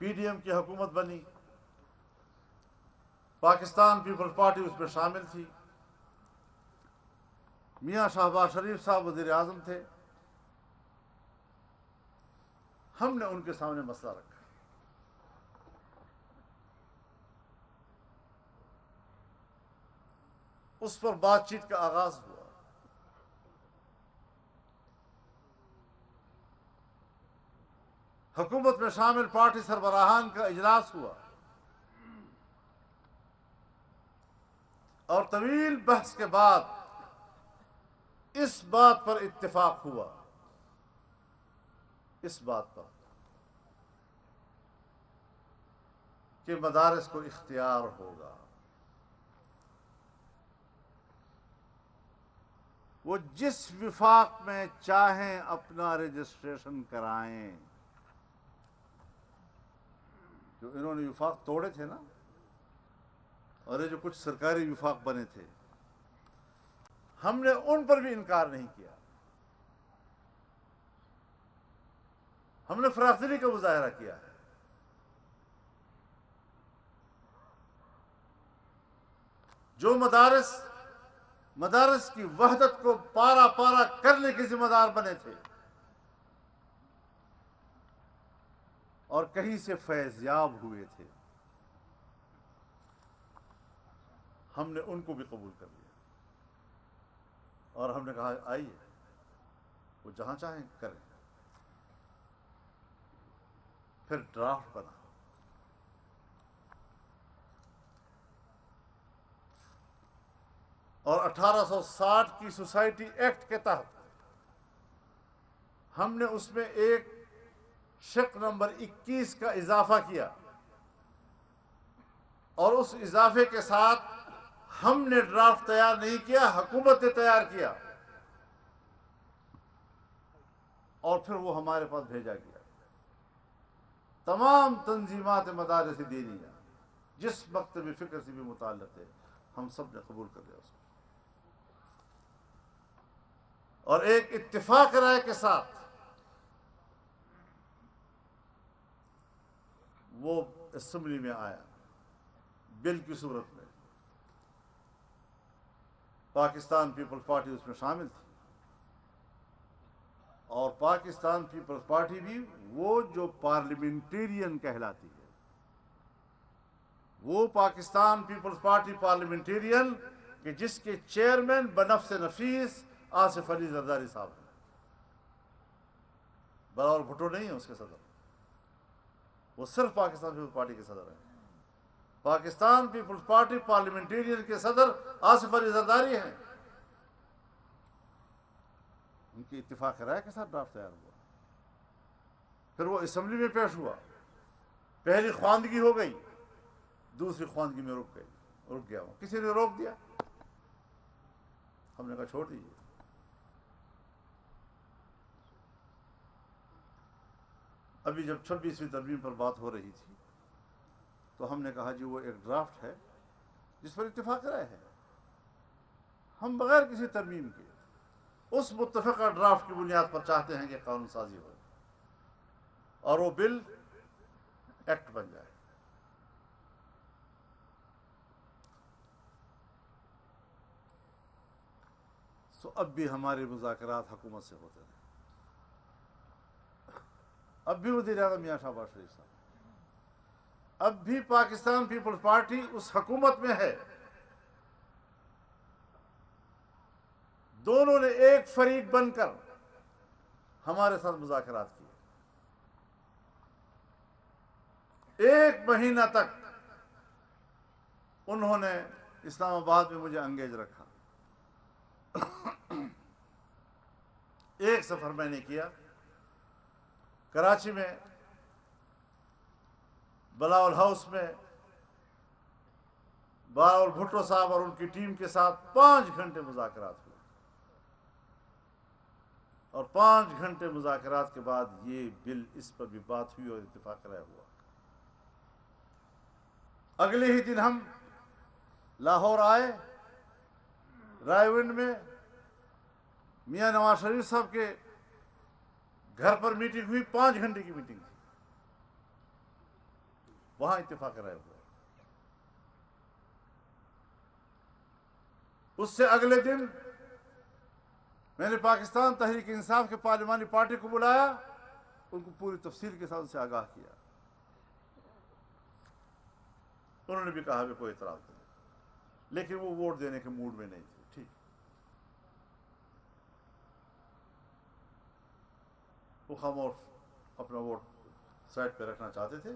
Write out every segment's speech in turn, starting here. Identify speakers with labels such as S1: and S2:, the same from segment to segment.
S1: P D M کی حکومت بنی، پاکستان پیپلز پارٹی اس میں شامل تھی، میاں شہباز شریف صاحب وزیر اعظم تھے. ہم نے ان کے سامنے مسئلہ رکھا. اس پر بات چیت کا آغاز ہوا. حکومت میں شامل پارٹی سربراہان کا اجلاس ہوا اور طویل بحث کے بعد اس بات پر اتفاق ہوا، اس بات پر کہ مدارس کو اختیار ہوگا. وہ جس وفاق میں چاہیں اپنا رجسٹریشن کرائیں. جو انہوں نے وفاق توڑے تھے نا، اور یہ جو کچھ سرکاری وفاق بنے تھے، ہم نے ان پر بھی انکار نہیں کیا. ہم نے فراخدلی کا مظاہرہ کیا ہے. جو مدارس کی وحدت کو پارا پارا کرنے کے ذمہ دار بنے تھے اور کہیں سے فیض یاب ہوئے تھے، ہم نے ان کو بھی قبول کر لیا اور ہم نے کہا آئیے، وہ جہاں چاہیں کریں. پھر ڈرافٹ بنا. اور 1860 کی سوسائٹی ایکٹ کے تحت ہم نے اس میں ایک شق نمبر 21 کا اضافہ کیا، اور اس اضافے کے ساتھ ہم نے ڈرافٹ تیار نہیں کیا، حکومت نے تیار کیا، اور پھر وہ ہمارے پاس بھیجا گیا. تمام تنظیمات مدارس دینیہ جس مکتب فکر سے بھی متعلق ہے، ہم سب نے قبول کر لیا اس کو، اور ایک اتفاق رائے کے ساتھ وہ اسمبلی میں آیا بل کی صورت میں. پاکستان پیپلز پارٹی اس میں شامل تھی، اور پاکستان پیپلز پارٹی بھی وہ جو پارلیمنٹیرین کہلاتی ہے، وہ پاکستان پیپلز پارٹی پارلیمنٹیرین کہ جس کے چیئرمین بنفس نفیس آصف علی زرداری صاحب ہیں. بلاول بھٹو نہیں ہے اس کے صدر، وہ صرف پاکستان پیپلز پارٹی کے صدر ہیں. پاکستان پیپلز پارٹی پارلیمنٹیرین کے صدر آصف علی زرداری ہیں. ان کی اتفاق رائے کے ساتھ ڈرافٹ تیار ہوا. پھر وہ اسمبلی میں پیش ہوا. پہلی خواندگی ہو گئی، دوسری خواندگی میں رک گیا. وہ کسی نے روک دیا، ہم نے کہا چھوڑ دیجیے. ابھی جب 26ویں ترمیم پر بات ہو رہی تھی تو ہم نے کہا جی وہ ایک ڈرافٹ ہے جس پر اتفاق رائے ہے، ہم بغیر کسی ترمیم کے اس متفقہ ڈرافٹ کی بنیاد پر چاہتے ہیں کہ قانون سازی ہو اور وہ بل ایکٹ بن جائے. سو اب بھی ہمارے مذاکرات حکومت سے ہوتے ہیں. اب بھی وزیر اعظم میاں شہباز شریف صاحب، اب بھی پاکستان پیپلز پارٹی اس حکومت میں ہے. دونوں نے ایک فریق بن کر ہمارے ساتھ مذاکرات کیے. 1 مہینہ تک انہوں نے اسلام آباد میں مجھے انگیج رکھا. ایک سفر میں نے کیا کراچی میں، بلاول ہاؤس میں بلاول بھٹو صاحب اور ان کی ٹیم کے ساتھ 5 گھنٹے مذاکرات ہوئے، اور 5 گھنٹے مذاکرات کے بعد یہ بل اس پر بھی بات ہوئی اور اتفاق رائے ہوا. اگلے ہی دن ہم لاہور آئے. رائے ونڈ میں میاں نواز شریف صاحب کے گھر پر میٹنگ ہوئی، 5 گھنٹے کی میٹنگ تھی. وہاں اتفاق رائے ہوا. اس سے اگلے دن میں نے پاکستان تحریک انصاف کے پارلیمانی پارٹی کو بلایا, ان کو پوری تفصیل کے ساتھ ان سے آگاہ کیا. انہوں نے بھی کہا کہ کوئی اعتراض نہیں, لیکن وہ ووٹ دینے کے موڈ میں نہیں تھے. ٹھیک, وہ خاموش اپنا ووٹ سائڈ پہ رکھنا چاہتے تھے,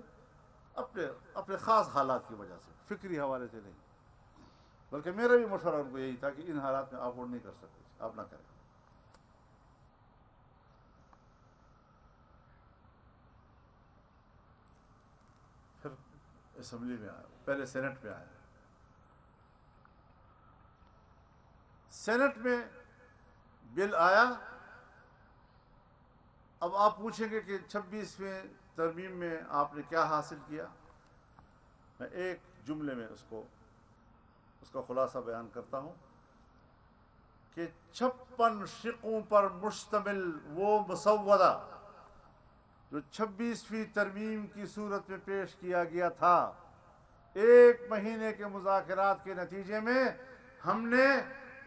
S1: اپنے خاص حالات کی وجہ سے, فکری حوالے سے نہیں. بلکہ میرا بھی مشورہ ان کو یہی تھا کہ ان حالات میں آپ ووٹ نہیں کر سکتے, آپ نہ کریں. پھر اسمبلی میں آیا, پہلے سینٹ میں آیا. سینٹ میں بل آیا. اب آپ پوچھیں گے کہ 26ویں ترمیم میں آپ نے کیا حاصل کیا. میں ایک جملے میں اس کا خلاصہ بیان کرتا ہوں کہ 56 شقوں پر مشتمل وہ مسودہ جو 26ویں ترمیم کی صورت میں پیش کیا گیا تھا, 1 مہینے کے مذاکرات کے نتیجے میں ہم نے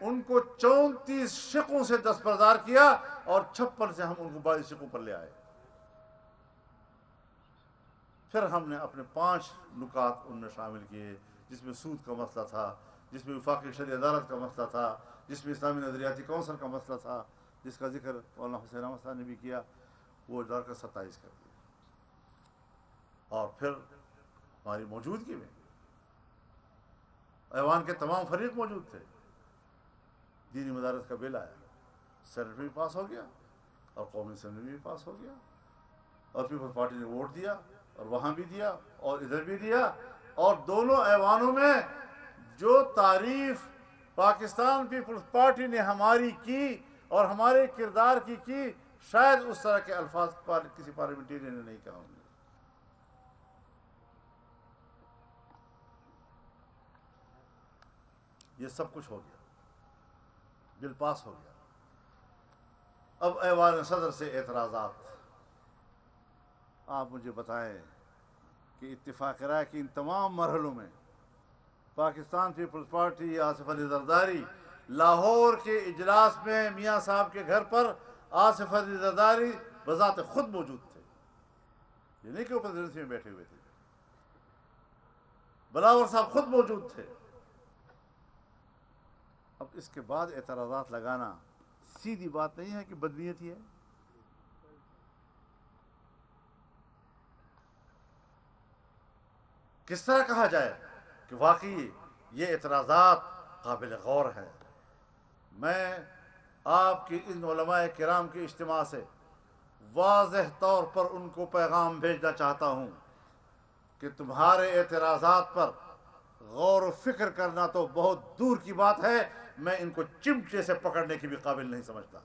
S1: ان کو 34 شقوں سے دستبردار کیا, اور 56 سے ہم ان کو 22 شقوں پر لے آئے. پھر ہم نے اپنے 5 نکات ان میں شامل کیے, جس میں سود کا مسئلہ تھا, جس میں وفاقی شرعی عدالت کا مسئلہ تھا, جس میں اسلامی نظریاتی کونسل کا مسئلہ تھا, جس کا ذکر مولانا حسین احمد صاحب نے بھی کیا. وہ ڈال کر 27 کر دیا. اور پھر ہماری موجودگی میں ایوان کے تمام فریق موجود تھے. دینی مدارس کا بل آیا, سینٹ میں بھی پاس ہو گیا, اور قومی اسمبلی میں بھی پاس ہو گیا, اور پیپلز پارٹی نے ووٹ دیا, اور وہاں بھی دیا اور ادھر بھی دیا. اور دونوں ایوانوں میں جو تعریف پاکستان پیپلز پارٹی نے ہماری کی اور ہمارے کردار کی شاید اس طرح کے الفاظ کسی پارلیمنٹرین نے نہیں کہا ہوں گے. یہ سب کچھ ہو گیا, بل پاس ہو گیا. اب ایوان صدر سے اعتراضات. آپ مجھے بتائیں کہ اتفاق رائے کی ان تمام مرحلوں میں پاکستان پیپلز پارٹی آصف علی زرداری لاہور کے اجلاس میں میاں صاحب کے گھر پر آصف علی زرداری بذات خود موجود تھے. یہ نہیں کہ وہ پریزیڈنسی میں بیٹھے ہوئے تھے, بلاور صاحب خود موجود تھے. اب اس کے بعد اعتراضات لگانا سیدھی بات نہیں ہے کہ بدنیتی ہے. کس طرح کہا جائے کہ واقعی یہ اعتراضات قابل غور ہیں. میں آپ کی ان علماء کرام کے اجتماع سے واضح طور پر ان کو پیغام بھیجنا چاہتا ہوں کہ تمہارے اعتراضات پر غور و فکر کرنا تو بہت دور کی بات ہے, میں ان کو چمٹے سے پکڑنے کی بھی قابل نہیں سمجھتا.